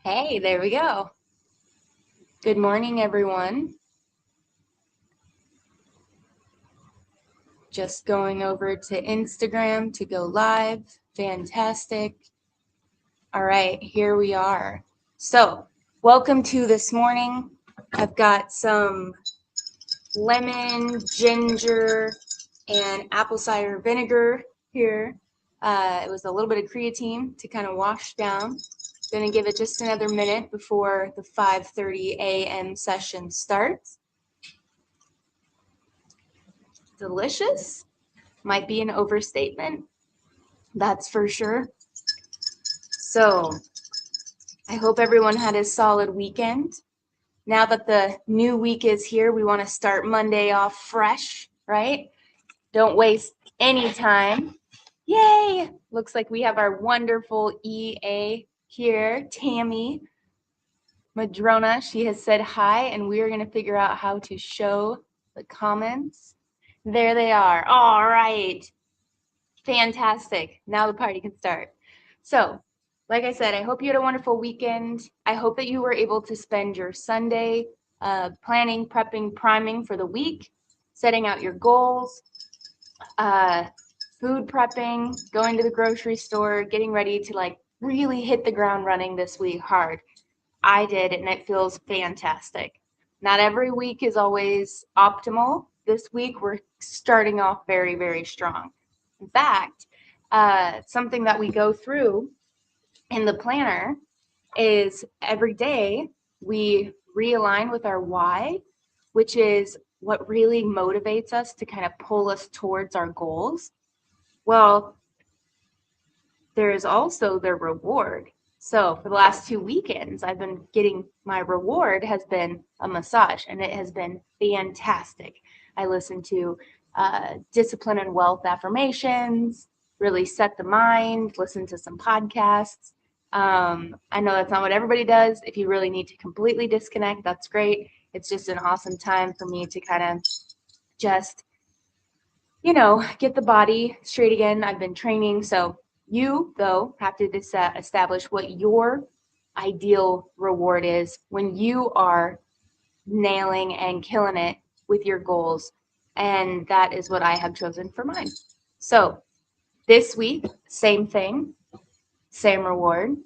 Hey, there we go. Good morning, everyone. Just going over to Instagram to go live. Fantastic. All right, here we are. So, welcome to this morning. I've got some lemon, ginger, and apple cider vinegar here. It was a little bit of creatine to kind of wash down. Gonna give it just another minute before the 5:30 a.m. session starts. Delicious might be an overstatement, that's for sure. So I hope everyone had a solid weekend. Now that the new week is here, we want to start Monday off fresh, right? Don't waste any time. Yay! Looks like we have our wonderful EA here, Tammy Madrona. She has said hi, and we are going to figure out how to show the comments. There they are. All right. Fantastic. Now the party can start. So, like I said, I hope you had a wonderful weekend. I hope that you were able to spend your Sunday planning, prepping, priming for the week, setting out your goals, uh, food prepping, going to the grocery store, getting ready to like really hit the ground running this week hard. I did, and it feels fantastic. Not every week is always optimal. This week, we're starting off very, very strong. In fact, something that we go through in the planner is every day we realign with our why, which is what really motivates us to kind of pull us towards our goals. Well, there is also the reward. So for the last 2 weekends, I've been getting my reward has been a massage, and it has been fantastic. I listen to discipline and wealth affirmations, really set the mind, listen to some podcasts. I know that's not what everybody does. If you really need to completely disconnect, that's great. It's just an awesome time for me to kind of just get the body straight again. I've been training. So you, though, have to establish what your ideal reward is when you are nailing and killing it with your goals. And that is what I have chosen for mine. So this week, same thing, same reward.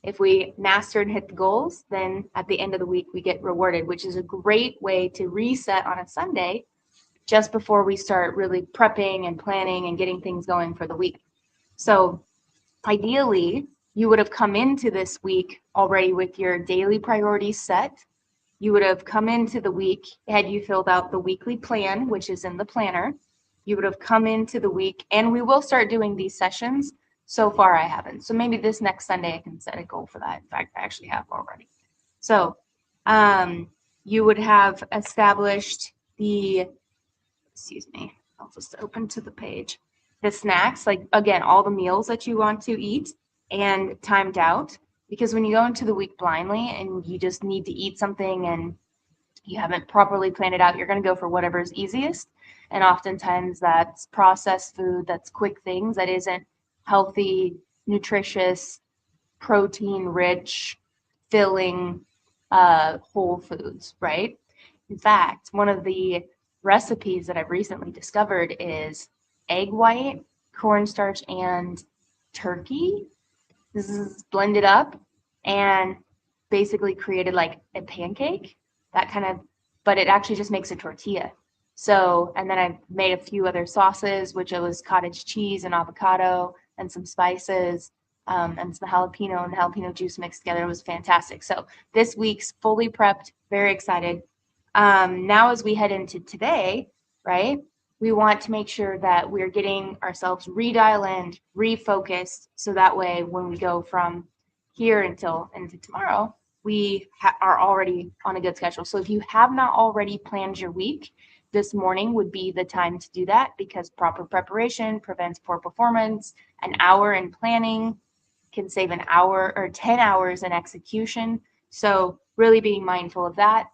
If we master and hit the goals, then at the end of the week, we get rewarded, which is a great way to reset on a Sunday just before we start really prepping and planning and getting things going for the week. So ideally, you would have come into this week already with your daily priorities set. You would have come into the week had you filled out the weekly plan, which is in the planner. You would have come into the week, and we will start doing these sessions. So far, I haven't. So maybe this next Sunday, I can set a goal for that. In fact, I actually have already. So you would have established excuse me, I'll just open to the page. The snacks, like again, all the meals that you want to eat and timed out. Because when you go into the week blindly and you just need to eat something and you haven't properly planned it out, you're going to go for whatever is easiest. And oftentimes that's processed food, that's quick things, that isn't healthy, nutritious, protein rich, filling whole foods, right? In fact, one of the recipes that I've recently discovered is egg white, cornstarch, and turkey. This is blended up and basically created like a pancake, that kind of, but it actually just makes a tortilla. So, and then I made a few other sauces, which it was cottage cheese and avocado and some spices, and some jalapeno and jalapeno juice mixed together. It was fantastic. So this week's fully prepped, very excited. Now, as we head into today, right, we want to make sure that we're getting ourselves redial-in, refocused, so that way when we go from here until into tomorrow, we are already on a good schedule. So if you have not already planned your week, this morning would be the time to do that, because proper preparation prevents poor performance. An hour in planning can save an hour or 10 hours in execution. So really being mindful of that,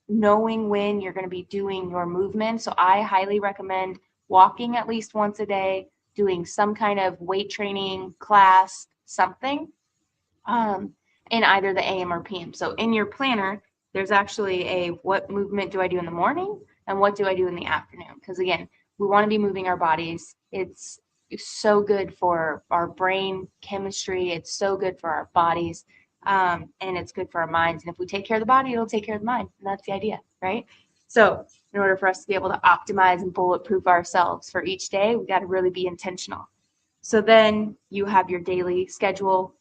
knowing when you're going to be doing your movement. So I highly recommend walking at least once a day, doing some kind of weight training class, something. Um, in either the AM or PM. So in your planner, there's actually a what movement do I do in the morning and what do I do in the afternoon? Because again, we want to be moving our bodies. It's so good for our brain chemistry. It's so good for our bodies. And it's good for our minds. And if we take care of the body, it'll take care of the mind. And that's the idea, right? So in order for us to be able to optimize and bulletproof ourselves for each day, we got to really be intentional. So then you have your daily schedule.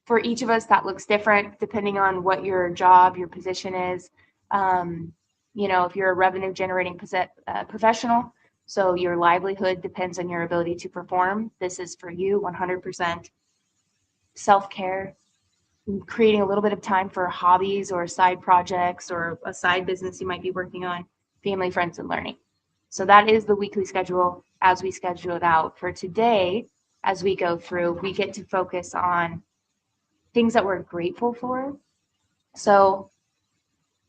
For each of us, that looks different depending on what your job, your position is. If you're a revenue generating professional, so your livelihood depends on your ability to perform. This is for you 100%. Self-care, creating a little bit of time for hobbies or side projects or a side business you might be working on, family, friends, and learning. So that is the weekly schedule as we schedule it out. For today, as we go through, we get to focus on things that we're grateful for. So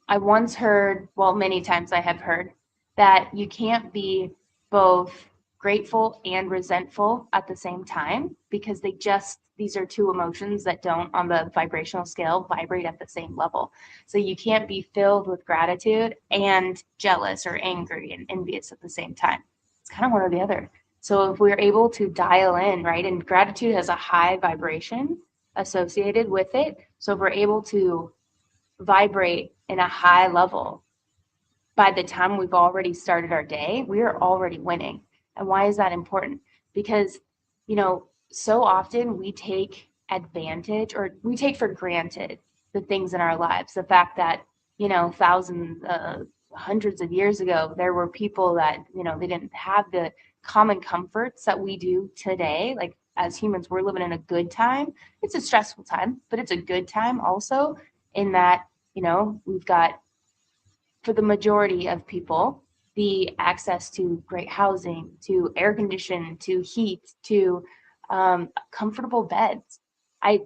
I once heard, well, many times I have heard, that you can't be both grateful and resentful at the same time because these are two emotions that don't, on the vibrational scale, vibrate at the same level. So you can't be filled with gratitude and jealous or angry and envious at the same time. It's kind of one or the other. So if we're able to dial in, right, and gratitude has a high vibration associated with it. So if we're able to vibrate in a high level, by the time we've already started our day, we are already winning. And why is that important? Because, so often we take advantage or we take for granted the things in our lives. The fact that, thousands, hundreds of years ago, there were people that, they didn't have the common comforts that we do today. Like as humans, we're living in a good time. It's a stressful time, but it's a good time also in that, we've got, for the majority of people, the access to great housing, to air condition, to heat, to comfortable beds. I'm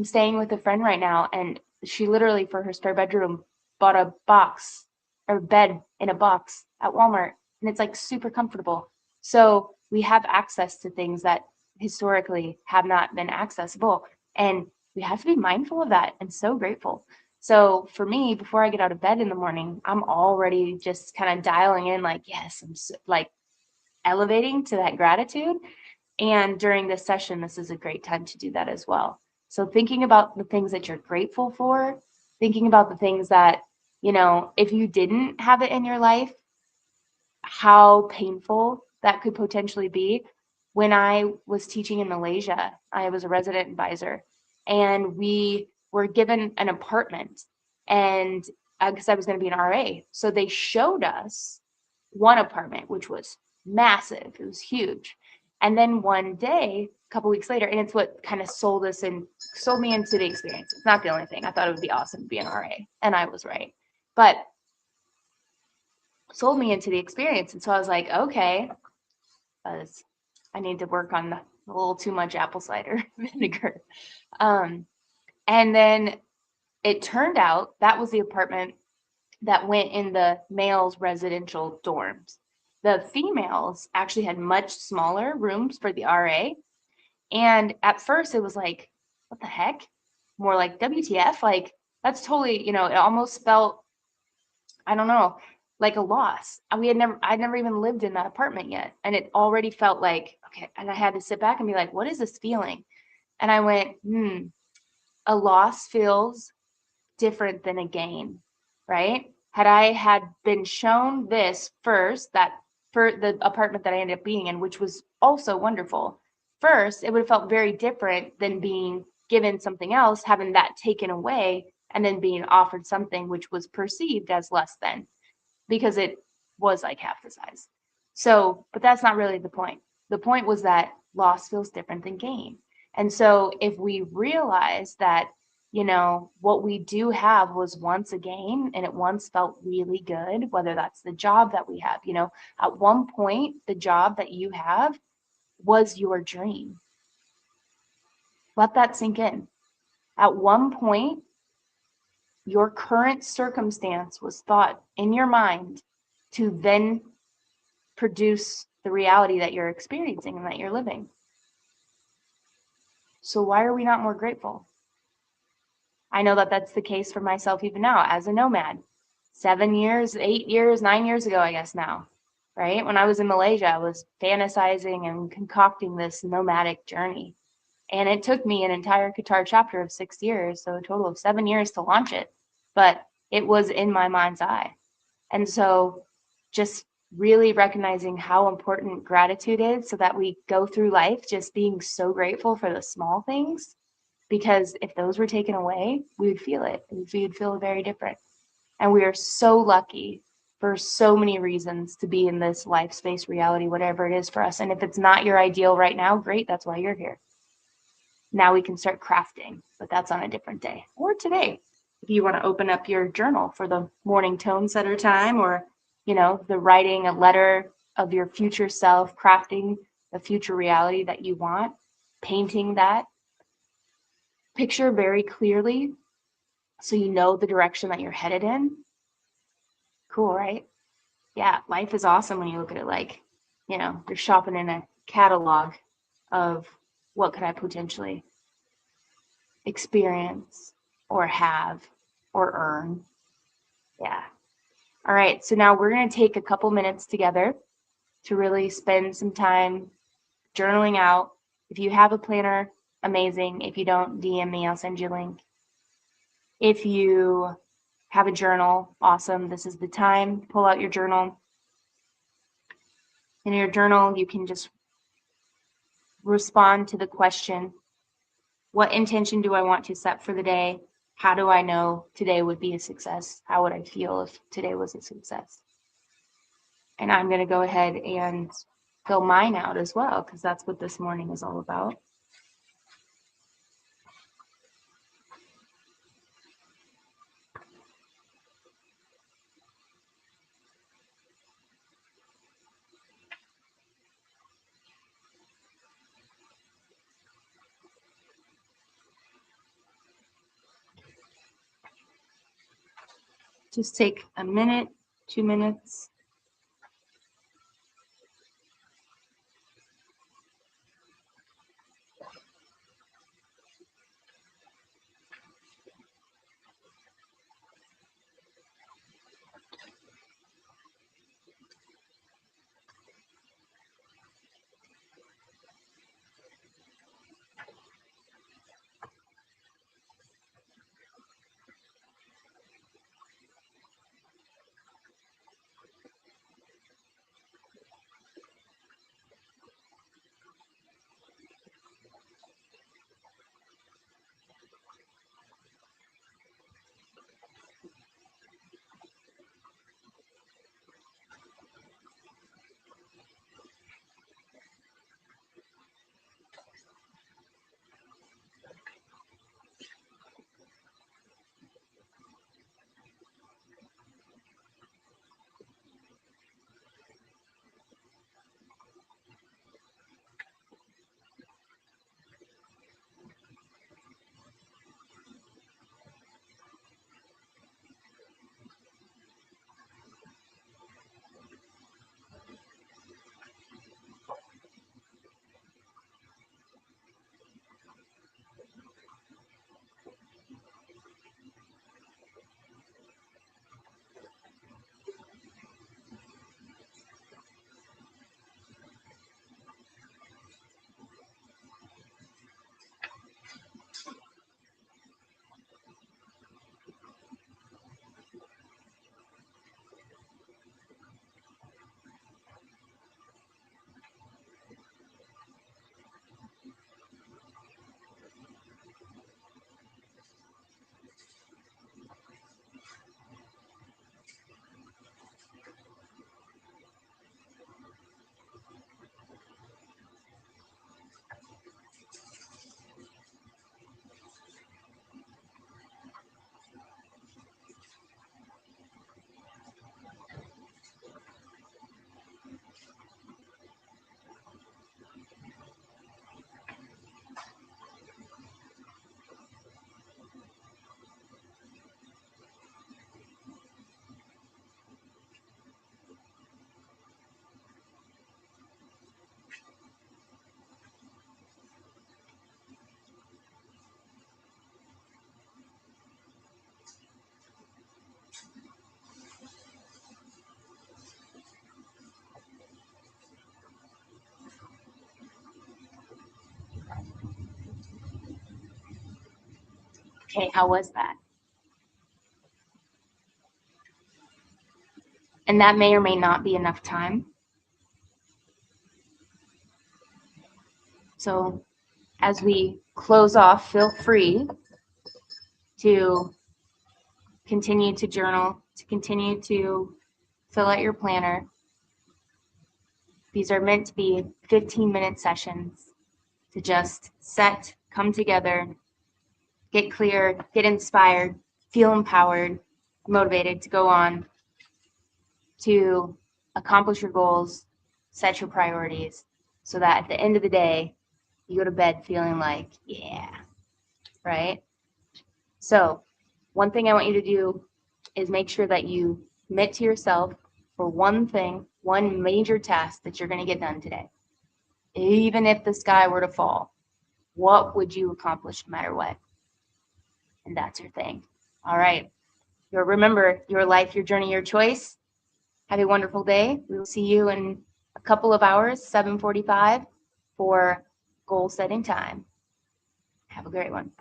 staying with a friend right now, and she literally, for her spare bedroom, bought a box or bed in a box at Walmart, and it's like super comfortable. So we have access to things that historically have not been accessible, and we have to be mindful of that and so grateful. So for me, before I get out of bed in the morning, I'm already just kind of dialing in like, yes, I'm like elevating to that gratitude. And during this session, this is a great time to do that as well. So thinking about the things that you're grateful for, thinking about the things that, if you didn't have it in your life, how painful that could potentially be. When I was teaching in Malaysia, I was a resident advisor, and we were given an apartment, and because I was going to be an RA. So they showed us one apartment, which was massive. It was huge. And then one day, a couple weeks later, and it's what kind of sold me into the experience. It's not the only thing. I thought it would be awesome to be an RA, and I was right. But sold me into the experience. And so I was like, okay, I need to work on a little too much apple cider vinegar. And then it turned out that was the apartment that went in the males' residential dorms. The females actually had much smaller rooms for the RA. And at first it was like, what the heck? More like WTF? Like, that's totally, it almost felt, I don't know, like a loss. I'd never even lived in that apartment yet. And it already felt like, okay. And I had to sit back and be like, what is this feeling? And I went, a loss feels different than a gain, right? Had I had been shown this first, that for the apartment that I ended up being in, which was also wonderful, first, it would have felt very different than being given something else, having that taken away, and then being offered something which was perceived as less than, because it was like half the size. So, but that's not really the point. The point was that loss feels different than gain. And so if we realize that, what we do have was once a gain and it once felt really good, whether that's the job that we have, at one point, the job that you have was your dream. Let that sink in. At one point, your current circumstance was thought in your mind to then produce the reality that you're experiencing and that you're living. So why are we not more grateful? I know that that's the case for myself even now as a nomad. 7 years, 8 years, 9 years ago, I guess now, right? When I was in Malaysia, I was fantasizing and concocting this nomadic journey. And it took me an entire Qatar chapter of 6 years, so a total of 7 years to launch it. But it was in my mind's eye. And so just really recognizing how important gratitude is so that we go through life just being so grateful for the small things, because if those were taken away, we would feel it. We would feel very different. And we are so lucky for so many reasons to be in this life, space, reality, whatever it is for us. And if it's not your ideal right now, great, that's why you're here. Now we can start crafting, but that's on a different day or today. If you want to open up your journal for the morning tone setter time, or, the writing a letter of your future self, crafting the future reality that you want, painting that picture very clearly so you know the direction that you're headed in. Cool, right? Yeah, life is awesome when you look at it like, you're shopping in a catalog of what could I potentially experience or have or earn. Yeah. All right. So now we're going to take a couple minutes together to really spend some time journaling out. If you have a planner, amazing. If you don't, DM me, I'll send you a link. If you have a journal, awesome. This is the time. Pull out your journal. In your journal, you can just respond to the question, what intention do I want to set for the day? How do I know today would be a success? How would I feel if today was a success? And I'm going to go ahead and fill mine out as well, because that's what this morning is all about. Just take a minute, 2 minutes. Okay, how was that? And that may or may not be enough time. So as we close off, feel free to continue to journal, to continue to fill out your planner. These are meant to be 15-minute sessions to just set, come together, get clear, get inspired, feel empowered, motivated to go on to accomplish your goals, set your priorities, so that at the end of the day, you go to bed feeling like, yeah, right? So, one thing I want you to do is make sure that you commit to yourself for one thing, one major task that you're going to get done today. Even if the sky were to fall, what would you accomplish no matter what? And that's your thing. All right. Remember, your life, your journey, your choice. Have a wonderful day. We will see you in a couple of hours, 7:45, for goal setting time. Have a great one.